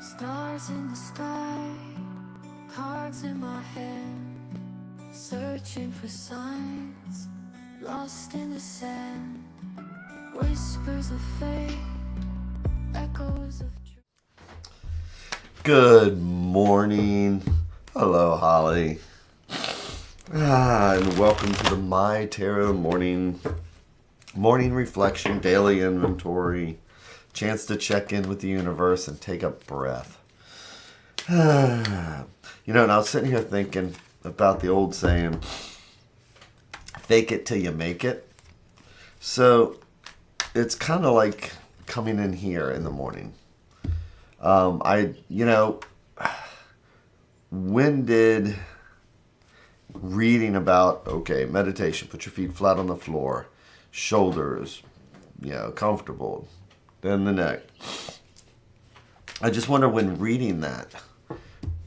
Stars in the sky, cards in my hand, searching for signs, lost in the sand, whispers of fate, echoes of truth. Good morning. Hello, Holly. And welcome to the MyTarot morning reflection, daily inventory, chance to check in with the universe and take a breath. And I was sitting here thinking about the old saying, fake it till you make it. So it's kind of like coming in here in the morning. When did reading about, meditation, put your feet flat on the floor, shoulders, comfortable, then the neck. I just wonder when reading that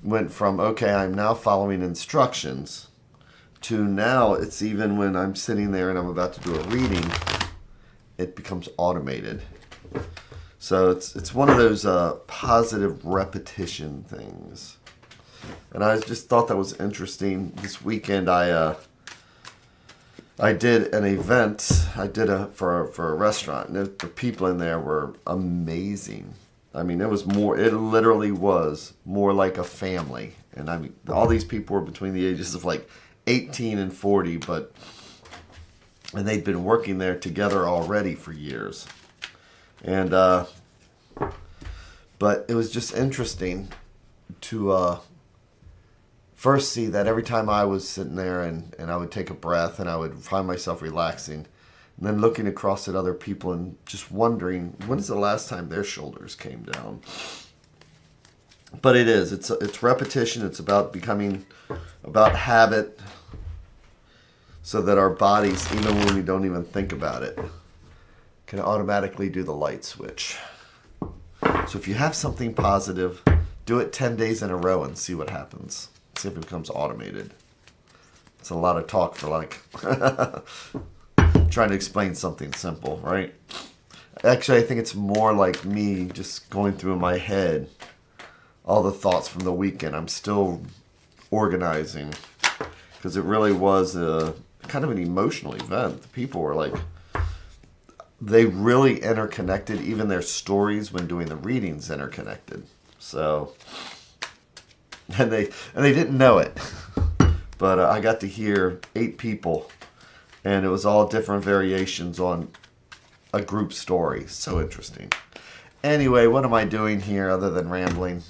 went from, I'm now following instructions, to now it's even when I'm sitting there and I'm about to do a reading, it becomes automated. So it's one of those positive repetition things. And I just thought that was interesting. This weekend I did an event. I did for a restaurant, and the people in there were amazing. I mean, it literally was more like a family. And I mean, all these people were between the ages of like 18 and 40, and they'd been working there together already for years. And but it was just interesting to first see that every time I was sitting there and I would take a breath and I would find myself relaxing, and then looking across at other people and just wondering, when is the last time their shoulders came down? But it's repetition. It's about about habit, so that our bodies, even when we don't even think about it, can automatically do the light switch. So if you have something positive, do it 10 days in a row and see what happens. See if it becomes automated. It's a lot of talk for trying to explain something simple, right? Actually, I think it's more like me just going through in my head all the thoughts from the weekend. I'm still organizing, because it really was a kind of an emotional event. The people were they really interconnected. Even their stories when doing the readings interconnected. So, and they didn't know it, but I got to hear 8 people, and it was all different variations on a group story. So interesting. Anyway, what am I doing here other than rambling?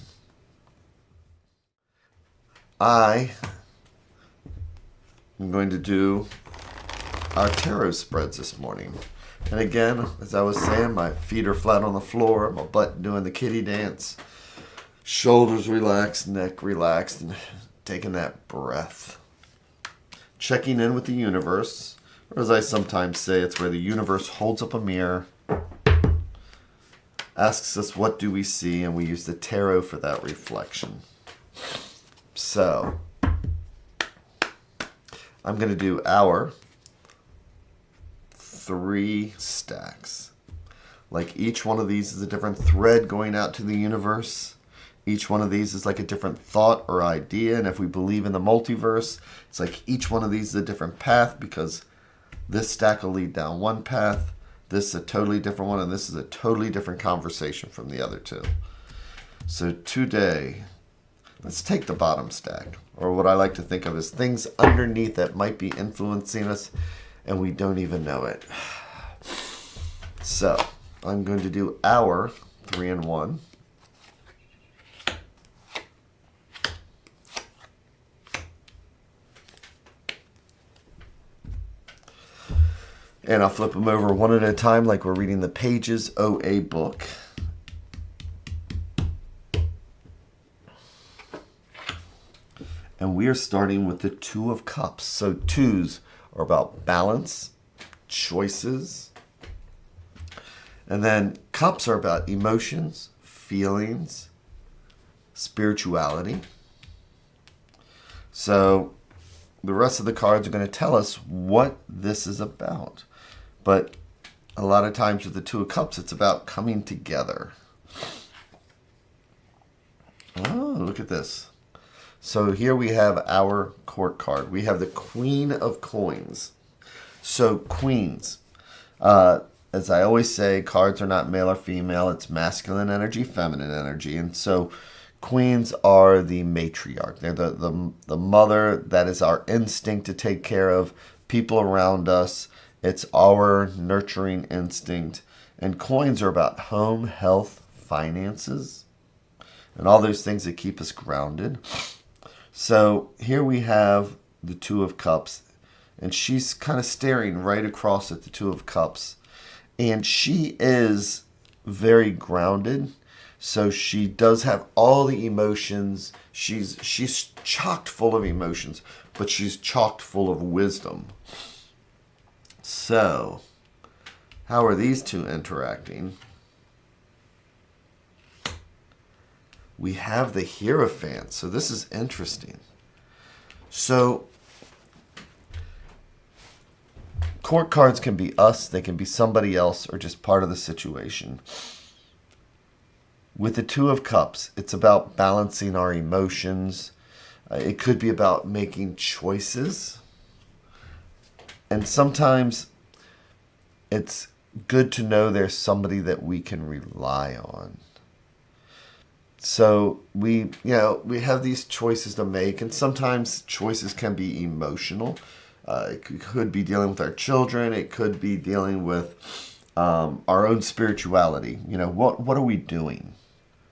I am going to do our tarot spreads this morning. And again, as I was saying, my feet are flat on the floor, my butt doing the kitty dance, shoulders relaxed, neck relaxed, and taking that breath. Checking in with the universe, or as I sometimes say, it's where the universe holds up a mirror, asks us what do we see, and we use the tarot for that reflection. So, I'm going to do our 3 stacks. Like each one of these is a different thread going out to the universe. Each one of these is like a different thought or idea. And if we believe in the multiverse, it's like each one of these is a different path, because this stack will lead down one path, this is a totally different one, and this is a totally different conversation from the other two. So today, let's take the bottom stack, or what I like to think of as things underneath that might be influencing us and we don't even know it. So I'm going to do our 3 and 1. And I'll flip them over one at a time like we're reading the Pages OA book. And we are starting with the 2 of Cups. So 2s are about balance, choices. And then Cups are about emotions, feelings, spirituality. So the rest of the cards are going to tell us what this is about. But a lot of times with the 2 of Cups, it's about coming together. Oh, look at this. So here we have our court card. We have the Queen of Coins. So queens, as I always say, cards are not male or female. It's masculine energy, feminine energy. And so queens are the matriarch. They're the mother. That is our instinct to take care of people around us. It's our nurturing instinct. And coins are about home, health, finances, and all those things that keep us grounded. So here we have the Two of Cups, and she's kind of staring right across at the Two of Cups. And she is very grounded. So she does have all the emotions. She's chocked full of emotions, but she's chocked full of wisdom. So, how are these two interacting? We have the Hierophant. So this is interesting. So court cards can be us, they can be somebody else, or just part of the situation. With the Two of Cups, it's about balancing our emotions. It could be about making choices. And sometimes it's good to know there's somebody that we can rely on. So we have these choices to make, and sometimes choices can be emotional. It could be dealing with our children. It could be dealing with our own spirituality. What are we doing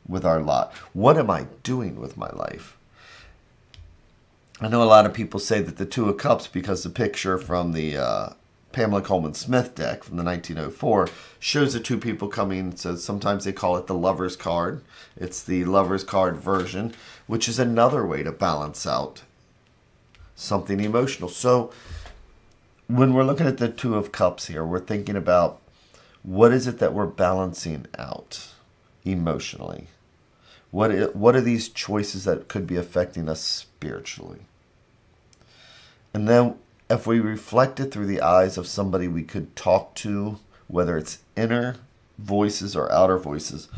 with our lot? What am I doing with my life? I know a lot of people say that the Two of Cups, because the picture from the Pamela Coleman Smith deck from the 1904 shows the two people coming. So sometimes they call it the Lover's card. It's the Lover's card version, which is another way to balance out something emotional. So when we're looking at the Two of Cups here, we're thinking about what is it that we're balancing out emotionally? What are these choices that could be affecting us spiritually? And then if we reflect it through the eyes of somebody we could talk to, whether it's inner voices or outer voices,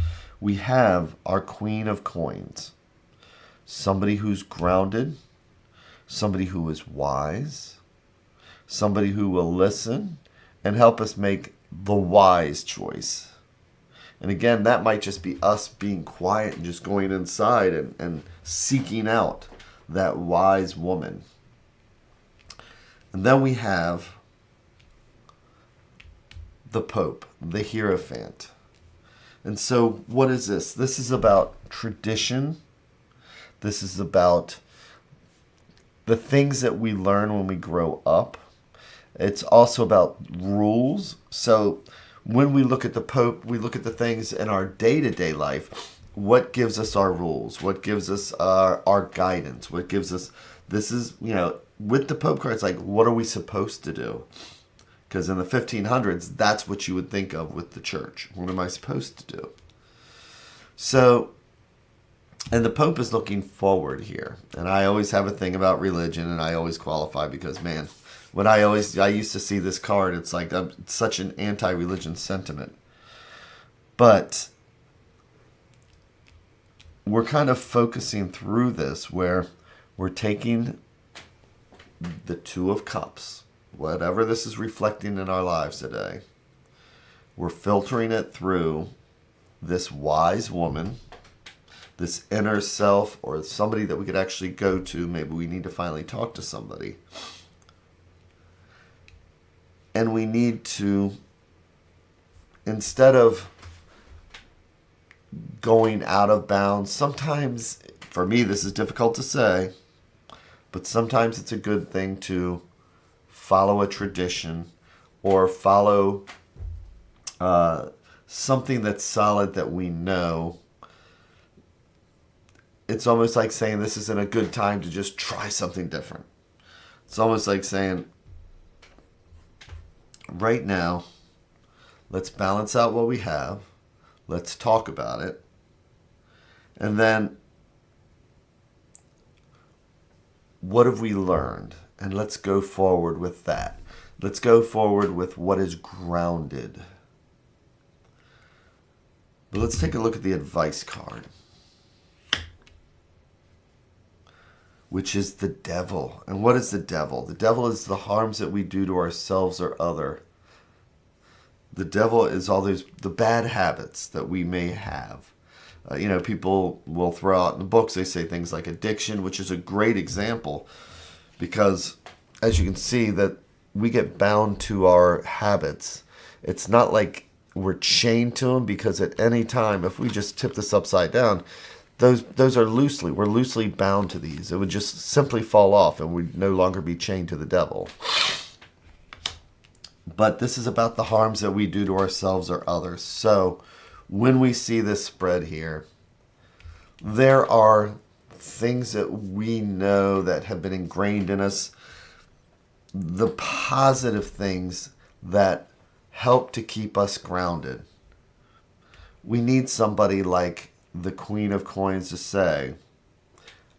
we have our Queen of Coins. Somebody who's grounded, somebody who is wise, somebody who will listen and help us make the wise choice. And again, that might just be us being quiet and just going inside and seeking out that wise woman. And then we have the Pope, the Hierophant. And so what is this? This is about tradition. This is about the things that we learn when we grow up. It's also about rules. So when we look at the Pope, we look at the things in our day-to-day life. What gives us our rules? What gives us our guidance? What gives us, this is, with the Pope card, it's like, what are we supposed to do? Because in the 1500s, that's what you would think of with the church. What am I supposed to do? So, and the Pope is looking forward here. And I always have a thing about religion, and I always qualify because, man, when I used to see this card, it's like it's such an anti-religion sentiment. But we're kind of focusing through this where we're taking the Two of Cups, whatever this is reflecting in our lives today, we're filtering it through this wise woman, this inner self, or somebody that we could actually go to. Maybe we need to finally talk to somebody. And we need to, instead of going out of bounds, sometimes, for me this is difficult to say, but sometimes it's a good thing to follow a tradition or follow something that's solid that we know. It's almost like saying this isn't a good time to just try something different. It's almost like saying, right now, let's balance out what we have. Let's talk about it. And then, what have we learned? And let's go forward with that. Let's go forward with what is grounded. But let's take a look at the advice card. which is the devil. And what is the devil? The devil is the harms that we do to ourselves or other. The devil is all the bad habits that we may have. People will throw out in the books, they say things like addiction, which is a great example because, as you can see, that we get bound to our habits. It's not like we're chained to them, because at any time, if we just tip this upside down, those are we're loosely bound to these. It would just simply fall off and we'd no longer be chained to the devil. But this is about the harms that we do to ourselves or others. So when we see this spread here, there are things that we know that have been ingrained in us, the positive things that help to keep us grounded. We need somebody like the Queen of Coins to say,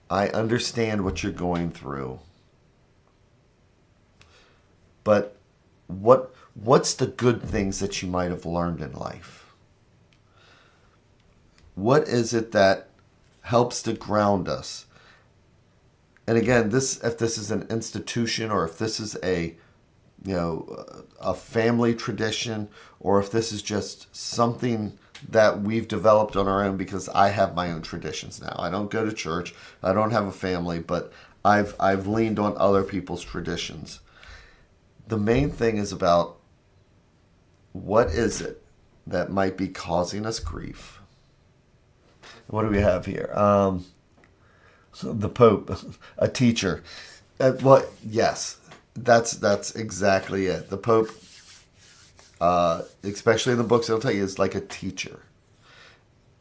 I understand what you're going through, but what's the good things that you might have learned in life? What is it that helps to ground us? And again, if this is an institution, or if this is a family tradition, or if this is just something that we've developed on our own, because I have my own traditions now. I don't go to church. I don't have a family, but I've leaned on other people's traditions. The main thing is about what is it that might be causing us grief. What do we have here? The Pope, a teacher. Yes, that's exactly it. The Pope, especially in the books, they'll tell you, is like a teacher.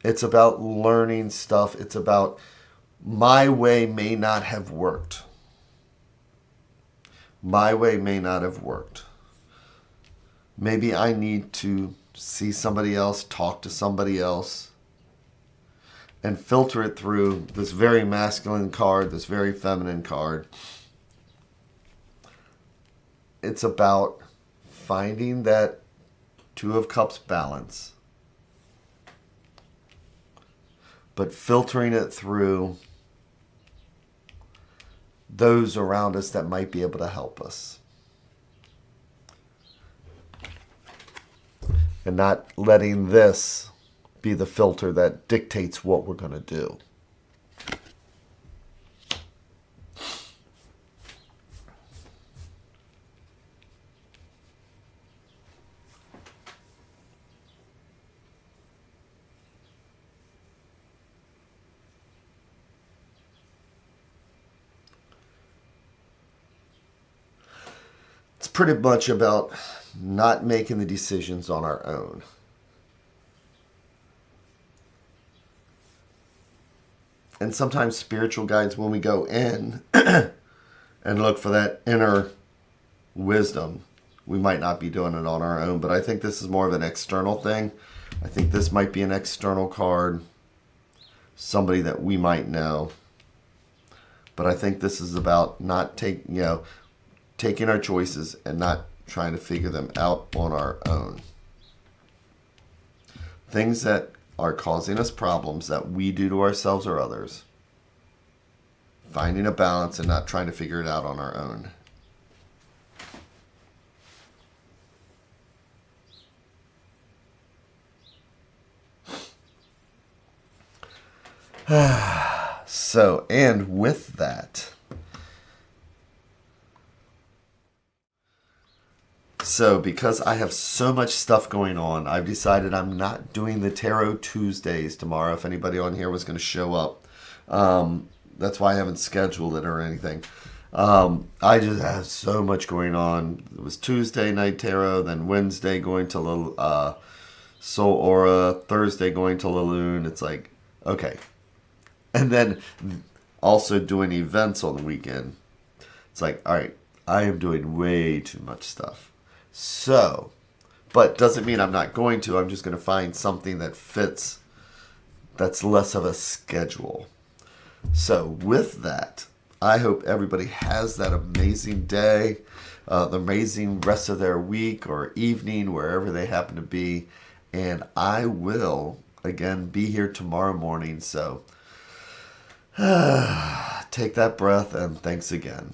It's about learning stuff. It's about, my way may not have worked. My way may not have worked. Maybe I need to see somebody else, talk to somebody else, and filter it through this very masculine card, this very feminine card. It's about finding that Two of Cups balance, but filtering it through those around us that might be able to help us. And not letting this be the filter that dictates what we're going to do. It's pretty much about not making the decisions on our own. And sometimes spiritual guides, when we go in and look for that inner wisdom, we might not be doing it on our own. But I think this is more of an external thing. I think this might be an external card, somebody that we might know. But I think this is about not taking our choices and not trying to figure them out on our own. Things that are causing us problems that we do to ourselves or others. Finding a balance and not trying to figure it out on our own. So, and with that, so because I have so much stuff going on, I've decided I'm not doing the Tarot Tuesdays tomorrow. If anybody on here was going to show up, that's why I haven't scheduled it or anything. I just have so much going on. It was Tuesday night tarot, then Wednesday going to Soul Aura, Thursday going to Lune. It's like, okay. And then also doing events on the weekend. It's like, all right, I am doing way too much stuff. So, but doesn't mean I'm not going to. I'm just going to find something that fits, that's less of a schedule. So with that, I hope everybody has that amazing day, the amazing rest of their week or evening, wherever they happen to be. And I will, again, be here tomorrow morning. So take that breath and thanks again.